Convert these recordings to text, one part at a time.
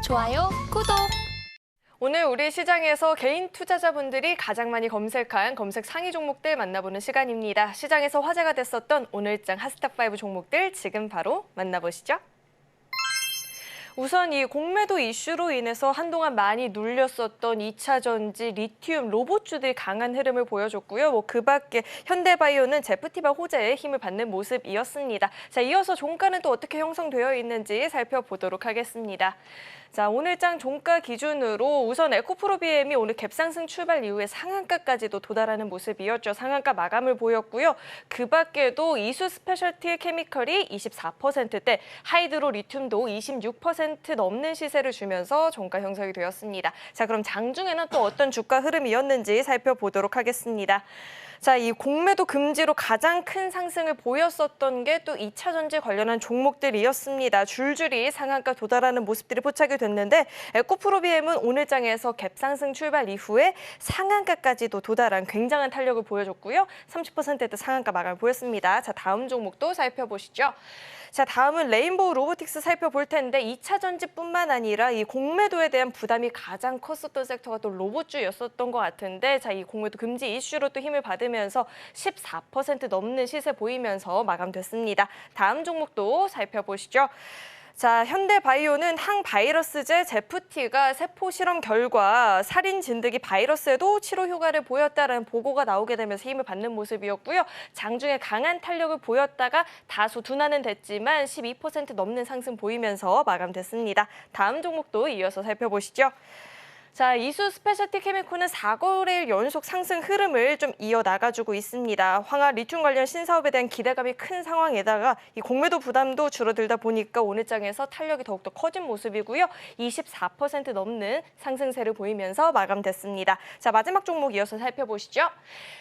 좋아요, 구독! 오늘 우리 시장에서 개인 투자자분들이 가장 많이 검색한 검색 상위 종목들 만나보는 시간입니다. 시장에서 화제가 됐었던 오늘장 핫스탑5 종목들 지금 바로 만나보시죠. 우선 이 공매도 이슈로 인해서 한동안 많이 눌렸었던 2차 전지, 리튬, 로봇주들이 강한 흐름을 보여줬고요. 그 밖에 현대바이오는 제프티바 호재에 힘을 받는 모습이었습니다. 자, 이어서 종가는 또 어떻게 형성되어 있는지 살펴보도록 하겠습니다. 자, 오늘장 종가 기준으로 우선 에코프로비엠이 오늘 갭상승 출발 이후에 상한가까지도 도달하는 모습이었죠. 상한가 마감을 보였고요. 그 밖에도 이수 스페셜티 케미컬이 24%대, 하이드로 리튬도 26% 넘는 시세를 주면서 종가 형성이 되었습니다. 자, 그럼 장중에는 또 어떤 주가 흐름이었는지 살펴보도록 하겠습니다. 자, 이 공매도 금지로 가장 큰 상승을 보였었던 게 또 2차 전지 관련한 종목들이었습니다. 줄줄이 상한가 도달하는 모습들이 포착이 됐는데 에코프로비엠은 오늘장에서 갭상승 출발 이후에 상한가까지도 도달한 굉장한 탄력을 보여줬고요. 30%대 상한가 마감을 보였습니다. 자, 다음 종목도 살펴보시죠. 자, 다음은 레인보우 로보틱스 살펴볼 텐데 2차 전지뿐만 아니라 이 공매도에 대한 부담이 가장 컸었던 섹터가 또 로봇주였었던 것 같은데, 자, 이 공매도 금지 이슈로 또 힘을 받으면서 14% 넘는 시세 보이면서 마감됐습니다. 다음 종목도 살펴보시죠. 자, 현대바이오는 항바이러스제 제프티가 세포 실험 결과 살인 진드기 바이러스에도 치료 효과를 보였다는 보고가 나오게 되면서 힘을 받는 모습이었고요. 장중에 강한 탄력을 보였다가 다소 둔화는 됐지만 12% 넘는 상승 보이면서 마감됐습니다. 다음 종목도 이어서 살펴보시죠. 자, 이수 스페셜티 케미콜은 4거래일 연속 상승 흐름을 좀 이어나가주고 있습니다. 황화 리튬 관련 신사업에 대한 기대감이 큰 상황에다가 이 공매도 부담도 줄어들다 보니까 오늘장에서 탄력이 더욱더 커진 모습이고요. 24% 넘는 상승세를 보이면서 마감됐습니다. 자, 마지막 종목 이어서 살펴보시죠.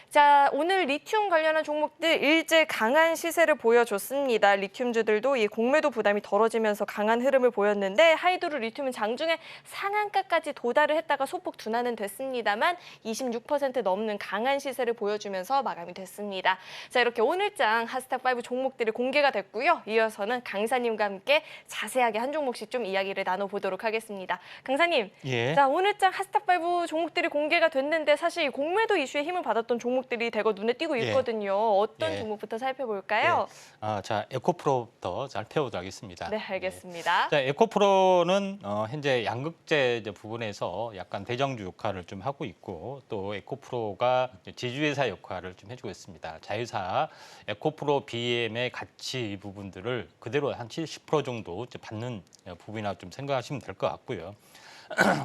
자, 오늘 리튬 관련한 종목들 일제 강한 시세를 보여줬습니다. 리튬주들도 이 공매도 부담이 덜어지면서 강한 흐름을 보였는데 하이드로 리튬은 장중에 상한가까지 도달을 했다가 소폭 둔화는 됐습니다만 26% 넘는 강한 시세를 보여주면서 마감이 됐습니다. 자, 이렇게 오늘장 핫스탑5 종목들이 공개가 됐고요. 이어서는 강사님과 함께 자세하게 한 종목씩 좀 이야기를 나눠보도록 하겠습니다. 강사님, 예. 자, 오늘장 핫스탑5 종목들이 공개가 됐는데 사실 공매도 이슈에 힘을 받았던 종목들이 대거 눈에 띄고 있거든요. 어떤 예. 종목부터 살펴볼까요? 자, 에코프로부터 살펴보도록 하겠습니다. 네, 알겠습니다. 자, 에코프로는 현재 양극재 부분에서 약간 대장주 역할을 좀 하고 있고, 또 에코프로가 지주회사 역할을 좀 해주고 있습니다. 자회사 에코프로 BM의 가치 부분들을 그대로 한 70% 정도 받는 부분이나 좀 생각하시면 될 것 같고요.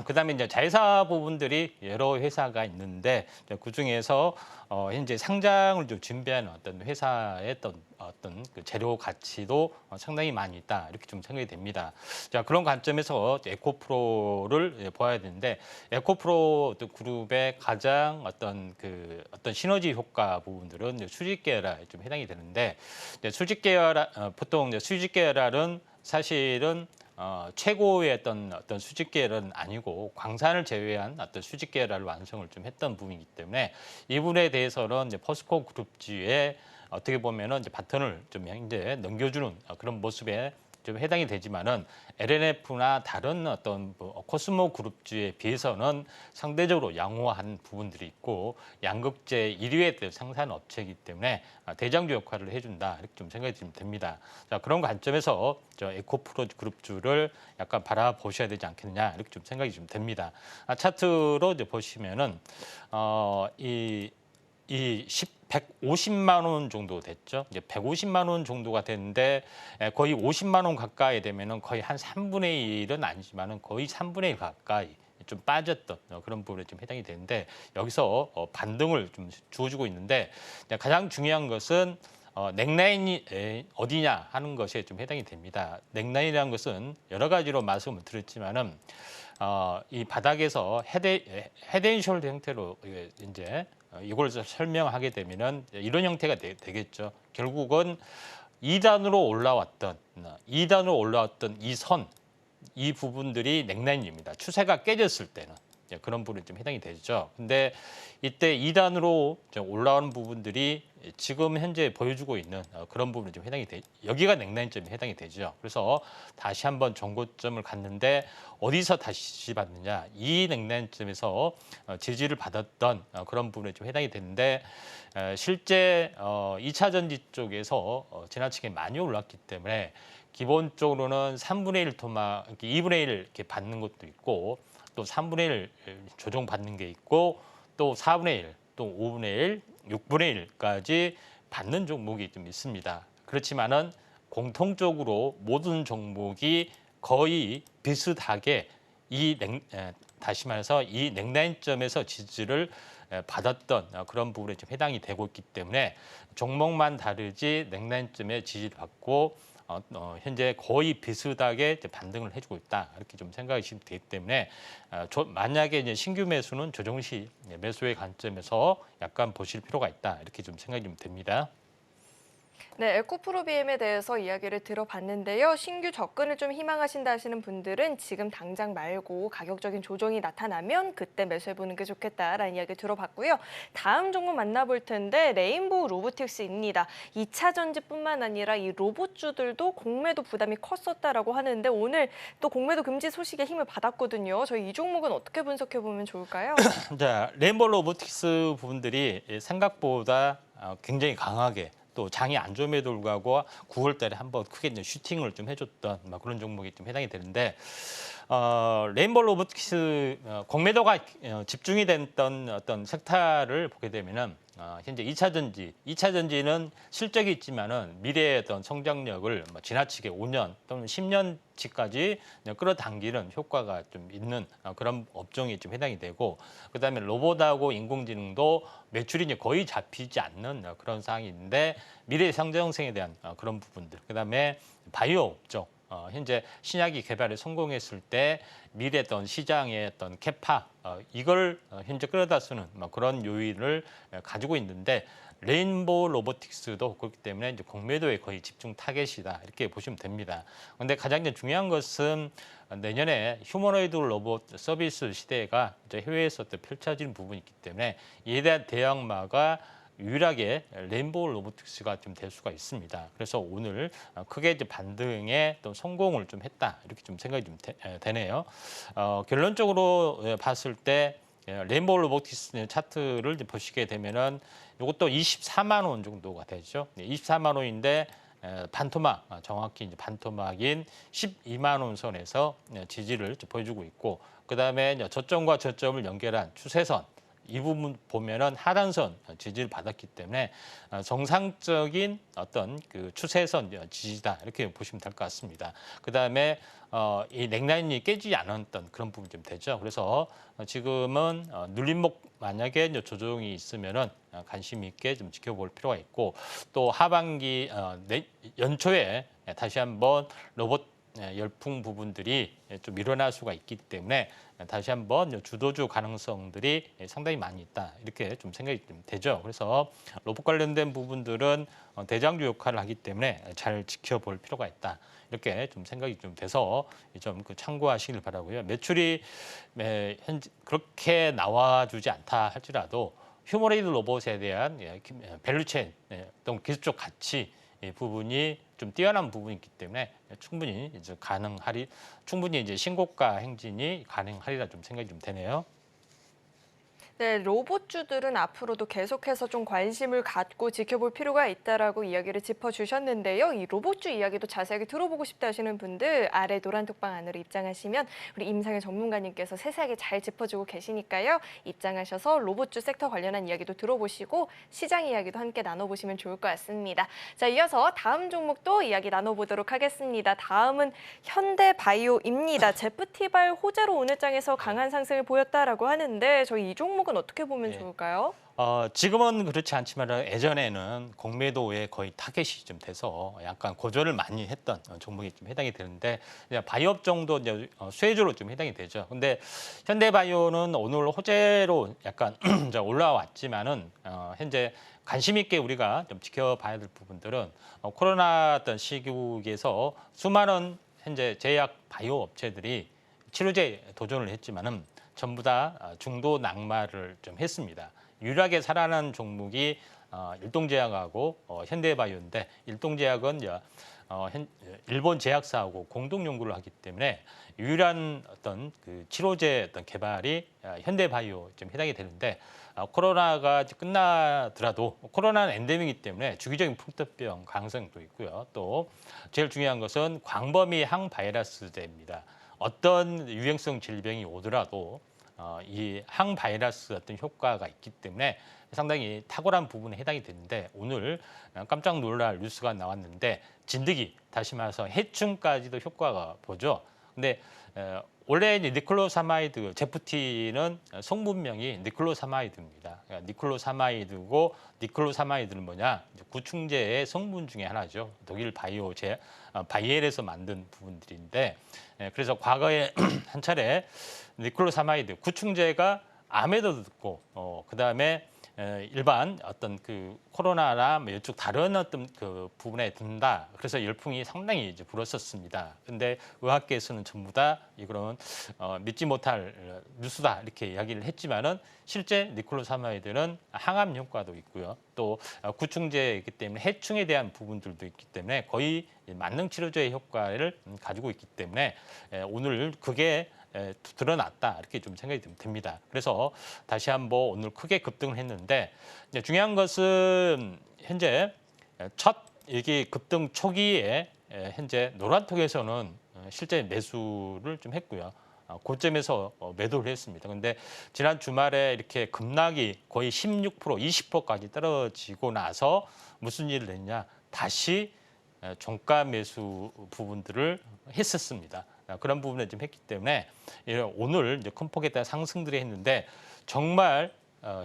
그다음에 이제 자회사 부분들이 여러 회사가 있는데 그 중에서 현재 상장을 좀 준비하는 어떤 회사의 어떤 그 재료 가치도 상당히 많이 있다, 이렇게 좀 생각이 됩니다. 자, 그런 관점에서 에코프로를 봐야 되는데, 에코프로 그룹의 가장 어떤 시너지 효과 부분들은 수직 계열에 좀 해당이 되는데, 수직 계열 보통 수직 계열은 사실은 최고의 어떤 수직 계열은 아니고 광산을 제외한 어떤 수직 계열을 완성을 좀 했던 부분이기 때문에 이 부분에 대해서는 이제 포스코 그룹주의 어떻게 보면은 이제 바톤을 좀 현재 넘겨주는 그런 모습에 좀 해당이 되지만은 LNF나 다른 어떤 코스모 그룹주에 비해서는 상대적으로 양호한 부분들이 있고 양극재 1위의 생산 업체이기 때문에 대장주 역할을 해준다, 이렇게 좀 생각이 좀 됩니다. 자, 그런 관점에서 저 에코프로 그룹주를 약간 바라보셔야 되지 않겠냐, 이렇게 좀 생각이 좀 됩니다. 차트로 이제 보시면은 이 150만 원 정도 됐죠. 이제 150만 원 정도가 됐는데 거의 50만 원 가까이 되면은 거의 한 3분의 1은 아니지만은 거의 3분의 1 가까이 좀 빠졌던 그런 부분에 좀 해당이 되는데, 여기서 반등을 좀 주어주고 있는데, 가장 중요한 것은 넥라인이 어디냐 하는 것에 좀 해당이 됩니다. 넥라인이라는 것은 여러 가지로 말씀을 드렸지만은 이 바닥에서 헤드앤숄더 형태로 이제 이걸 설명하게 되면은 이런 형태가 되겠죠. 결국은 2단으로 올라왔던 이 선, 이 부분들이 넥라인입니다. 추세가 깨졌을 때는 그런 부분이 좀 해당이 되죠. 근데 이때 2단으로 올라오는 부분들이 지금 현재 보여주고 있는 그런 부분이 좀 여기가 냉난점에 해당이 되죠. 그래서 다시 한번 정고점을 갔는데 어디서 다시 받느냐, 이 냉난점에서 지지를 받았던 그런 부분에 좀 해당이 되는데 실제 2차 전지 쪽에서 지나치게 많이 올랐기 때문에 기본적으로는 3분의 1 토막, 2분의 1 이렇게 받는 것도 있고 또 3분의 1 조정 받는 게 있고 또 4분의 1, 또 5분의 1, 6분의 1까지 받는 종목이 좀 있습니다. 그렇지만은 공통적으로 모든 종목이 거의 비슷하게 다시 말해서 이 냉라인점에서 지지를 받았던 그런 부분에 좀 해당이 되고 있기 때문에 종목만 다르지 냉라인점에 지지를 받고 현재 거의 비슷하게 이제 반등을 해주고 있다 이렇게 좀 생각이 되기 때문에 만약에 이제 신규 매수는 조정 시 매수의 관점에서 약간 보실 필요가 있다 이렇게 좀 생각이 좀 됩니다. 네, 에코프로비엠에 대해서 이야기를 들어봤는데요. 신규 접근을 좀 희망하신다 하시는 분들은 지금 당장 말고 가격적인 조정이 나타나면 그때 매수해보는 게 좋겠다라는 이야기 들어봤고요. 다음 종목 만나볼 텐데 레인보우 로보틱스입니다. 2차 전지뿐만 아니라 이 로봇주들도 공매도 부담이 컸었다라고 하는데 오늘 또 공매도 금지 소식에 힘을 받았거든요. 저희 이 종목은 어떻게 분석해보면 좋을까요? 자, 레인보우 로보틱스 부분들이 생각보다 굉장히 강하게 또 장이 안 좋음에도 불구하고 9월 달에 한번 크게 이제 슈팅을 좀 해줬던 그런 종목이 좀 해당이 되는데 레인보우 로보틱스 공매도가 집중이 됐던 어떤 섹터를 보게 되면은 현재 2차 전지는 실적이 있지만은 미래의 어떤 성장력을 지나치게 5년 또는 10년치까지 끌어당기는 효과가 좀 있는 그런 업종이 좀 해당이 되고 그다음에 로봇하고 인공지능도 매출이 이제 거의 잡히지 않는 그런 상황이 있는데 미래 성장성에 대한 그런 부분들 그다음에 바이오 업종 현재 신약이 개발에 성공했을 때 미래 어떤 시장의 어떤 캐파 이걸 현재 끌어다 쓰는 그런 요인을 가지고 있는데 레인보우 로보틱스도 그렇기 때문에 이제 공매도에 거의 집중 타겟이다 이렇게 보시면 됩니다. 그런데 가장 이제 중요한 것은 내년에 휴머노이드 로봇 서비스 시대가 이제 해외에서 또 펼쳐지는 부분이 있기 때문에 이에 대한 대응마가 유일하게 레인보우 로보틱스가 좀 될 수가 있습니다. 그래서 오늘 크게 이제 반등에 또 성공을 좀 했다 이렇게 좀 생각이 좀 되네요. 결론적으로 봤을 때 레인보우 로보틱스 차트를 이제 보시게 되면은 이것도 24만 원 정도가 되죠. 24만 원인데 반토막 정확히 이제 반토막인 12만 원 선에서 지지를 보여주고 있고 그다음에 저점과 저점을 연결한 추세선 이 부분 보면은 하단선 지지를 받았기 때문에 정상적인 어떤 그 추세선 지지다 이렇게 보시면 될 것 같습니다. 그다음에 이 넥라인이 깨지지 않았던 그런 부분이 좀 되죠. 그래서 지금은 눌림목 만약에 이제 조정이 있으면은 관심 있게 좀 지켜볼 필요가 있고 또 하반기 연초에 다시 한번 로봇 열풍 부분들이 좀 일어날 수가 있기 때문에 다시 한번 주도주 가능성들이 상당히 많이 있다 이렇게 좀 생각이 좀 되죠. 그래서 로봇 관련된 부분들은 대장주 역할을 하기 때문에 잘 지켜볼 필요가 있다 이렇게 좀 생각이 좀 돼서 좀 참고하시길 바라고요. 매출이 현재 그렇게 나와주지 않다 할지라도 휴머노이드 로봇에 대한 밸류체인 어떤 기술적 가치 부분이 좀 뛰어난 부분이 있기 때문에 충분히 이제 신고가 행진이 가능하리라 좀 생각이 좀 되네요. 네, 로봇주들은 앞으로도 계속해서 좀 관심을 갖고 지켜볼 필요가 있다라고 이야기를 짚어주셨는데요. 이 로봇주 이야기도 자세하게 들어보고 싶다 하시는 분들 아래 노란 톡방 안으로 입장하시면 우리 임상현 전문가님께서 세세하게 잘 짚어주고 계시니까요. 입장하셔서 로봇주 섹터 관련한 이야기도 들어보시고 시장 이야기도 함께 나눠보시면 좋을 것 같습니다. 자, 이어서 다음 종목도 이야기 나눠보도록 하겠습니다. 다음은 현대바이오입니다. 제프티발 호재로 오늘 장에서 강한 상승을 보였다라고 하는데 저희 이 종목은 어떻게 보면 좋을까요? 지금은 그렇지 않지만 예전에는 공매도에 거의 타겟이 좀 돼서 약간 고전을 많이 했던 종목이 좀 해당이 되는데 바이오 업종도 이제 수혜주로 좀 해당이 되죠. 근데 현대바이오는 오늘 호재로 약간 올라왔지만은 현재 관심 있게 우리가 좀 지켜봐야 될 부분들은 코로나 어떤 시국에서 수많은 현재 제약 바이오 업체들이 치료제 도전을 했지만은 전부 다 중도 낙마를 좀 했습니다. 유일하게 살아난 종목이 일동제약하고 현대바이오인데 일동제약은 이제 일본 제약사하고 공동 연구를 하기 때문에 유일한 어떤 그 치료제 어떤 개발이 현대바이오 좀 해당이 되는데 코로나가 끝나더라도 코로나는 엔데믹이기 때문에 주기적인 풍토병 가능성도 있고요. 또 제일 중요한 것은 광범위 항바이러스제입니다. 어떤 유행성 질병이 오더라도 이 항바이러스 어떤 효과가 있기 때문에 상당히 탁월한 부분에 해당이 되는데 오늘 깜짝 놀랄 뉴스가 나왔는데 진드기, 다시 말해서 해충까지도 효과가 보죠. 근데 원래 이제 니클로사마이드, 제프티는 성분명이 니클로사마이드입니다. 그러니까 니클로사마이드고 니클로사마이드는 뭐냐? 구충제의 성분 중에 하나죠. 독일 바이엘에서 만든 부분들인데 그래서 과거에 한 차례 니클로사마이드, 구충제가 암에도 듣고 그다음에 일반 어떤 그 코로나나 뭐 이쪽 다른 어떤 그 부분에 든다. 그래서 열풍이 상당히 이제 불었었습니다. 근데 의학계에서는 전부 다 이거는 믿지 못할 뉴스다 이렇게 이야기를 했지만은 실제 니클로사마이드는 항암 효과도 있고요. 또 구충제이기 때문에 해충에 대한 부분들도 있기 때문에 거의 만능 치료제의 효과를 가지고 있기 때문에 오늘 그게 드러났다 이렇게 좀 생각이 듭니다. 그래서 다시 한번 오늘 크게 급등을 했는데 중요한 것은 현재 첫 이게 급등 초기에 현재 노란톡에서는 실제 매수를 좀 했고요. 고점에서 매도를 했습니다. 그런데 지난 주말에 이렇게 급락이 거의 16%, 20%까지 떨어지고 나서 무슨 일을 했냐? 다시 종가 매수 부분들을 했었습니다. 그런 부분을 좀 했기 때문에 오늘 이제 큰 폭에 따른 상승들이 했는데 정말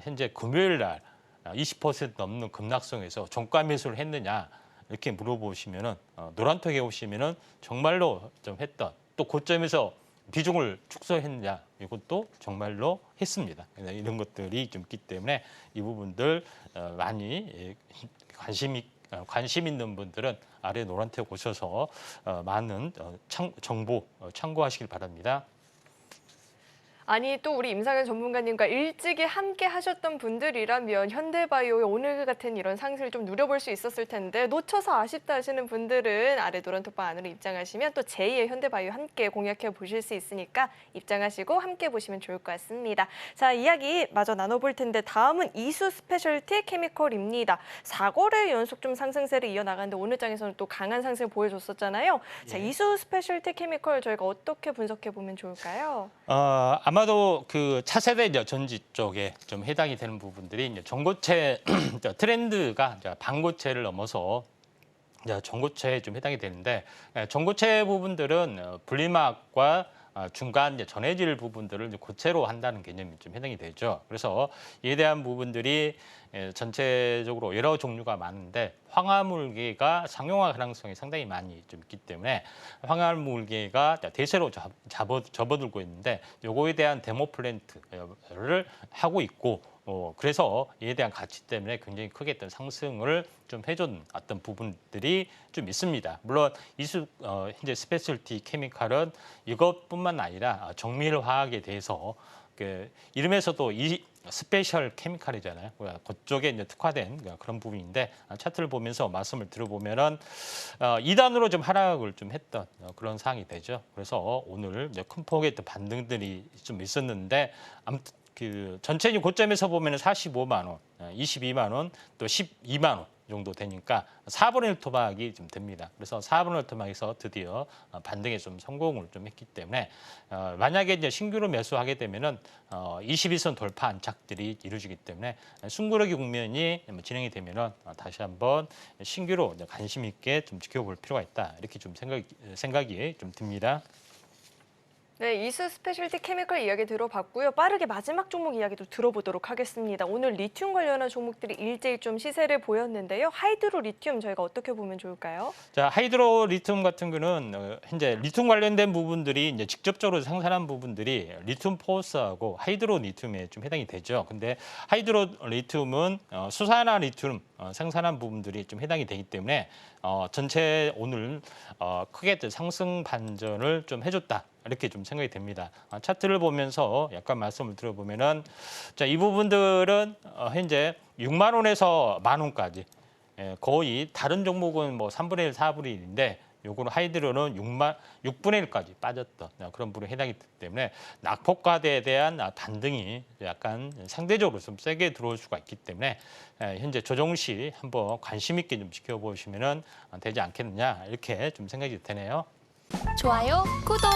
현재 금요일 날 20% 넘는 급락성에서 종가 매수를 했느냐 이렇게 물어보시면은 노란톡에 오시면은 정말로 좀 했던 또 고점에서 비중을 축소했느냐 이것도 정말로 했습니다. 이런 것들이 좀 있기 때문에 이 부분들 많이 관심 있는 분들은 아래 노란톡 오셔서 많은 정보 참고하시길 바랍니다. 아니 또 우리 임상현 전문가님과 일찍이 함께 하셨던 분들이라면 현대바이오의 오늘 같은 이런 상승을 좀 누려볼 수 있었을 텐데 놓쳐서 아쉽다 하시는 분들은 아래 노란톡방 안으로 입장하시면 또 제2의 현대바이오 함께 공략해 보실 수 있으니까 입장하시고 함께 보시면 좋을 것 같습니다. 자, 이야기 마저 나눠볼 텐데 다음은 이수 스페셜티 케미컬입니다. 4거래 연속 좀 상승세를 이어나가는데 오늘 장에서는 또 강한 상승을 보여줬었잖아요. 자, 이수 스페셜티 케미컬 저희가 어떻게 분석해 보면 좋을까요? 아마도 그 차세대 전지 쪽에 좀 해당이 되는 부분들이 이제 전고체 트렌드가 이제 반고체를 넘어서 이제 전고체에 좀 해당이 되는데 전고체 부분들은 분리막과 중간 이제 전해질 부분들을 이제 고체로 한다는 개념이 좀 해당이 되죠. 그래서 이에 대한 부분들이 전체적으로 여러 종류가 많은데 황화물계가 상용화 가능성이 상당히 많이 좀 있기 때문에 황화물계가 대세로 접어들고 있는데 요거에 대한 데모 플랜트를 하고 있고 그래서 이에 대한 가치 때문에 굉장히 크게 어떤 상승을 좀 해준 어떤 부분들이 좀 있습니다. 물론 이수 현재 스페셜티 케미칼은 이것뿐만 아니라 정밀 화학에 대해서 그 이름에서도 이 스페셜 케미칼이잖아요. 그쪽에 이제 특화된 그런 부분인데 차트를 보면서 말씀을 들어보면은 2단으로 좀 하락을 좀 했던 그런 상황이 되죠. 그래서 오늘 이제 큰 폭의 또 반등들이 좀 있었는데 아무튼 그 전체적인 고점에서 보면은 45만 원, 22만 원, 또 12만 원 정도 되니까 4분의 1 토막이 좀 됩니다. 그래서 4분의 1 토막에서 드디어 반등에 좀 성공을 좀 했기 때문에 만약에 이제 신규로 매수하게 되면은 22선 돌파 안착들이 이루어지기 때문에 숨고르기 국면이 진행이 되면은 다시 한번 신규로 관심 있게 좀 지켜볼 필요가 있다. 이렇게 좀 생각이 좀 듭니다. 네, 이수 스페셜티 케미컬 이야기 들어봤고요. 빠르게 마지막 종목 이야기도 들어보도록 하겠습니다. 오늘 리튬 관련한 종목들이 일제히 좀 시세를 보였는데요. 하이드로 리튬 저희가 어떻게 보면 좋을까요? 자, 하이드로 리튬 같은 거는 현재 리튬 관련된 부분들이 이제 직접적으로 생산한 부분들이 리튬 포스하고 하이드로 리튬에 좀 해당이 되죠. 근데 하이드로 리튬은 수산화 리튬 생산한 부분들이 좀 해당이 되기 때문에 전체 오늘 크게 상승 반전을 좀 해줬다. 이렇게 좀 생각이 됩니다. 차트를 보면서 약간 말씀을 드려보면은 자, 이 부분들은 현재 6만 원에서 만 원까지 거의 다른 종목은 뭐 3분의 1, 4분의 1인데 요거는 하이드로는 6분의 1까지 빠졌던 그런 부분에 해당이 되기 때문에 낙폭과대에 대한 반등이 약간 상대적으로 좀 세게 들어올 수가 있기 때문에 현재 조정 시 한번 관심 있게 좀 지켜보시면 되지 않겠느냐 이렇게 좀 생각이 되네요. 좋아요, 구독!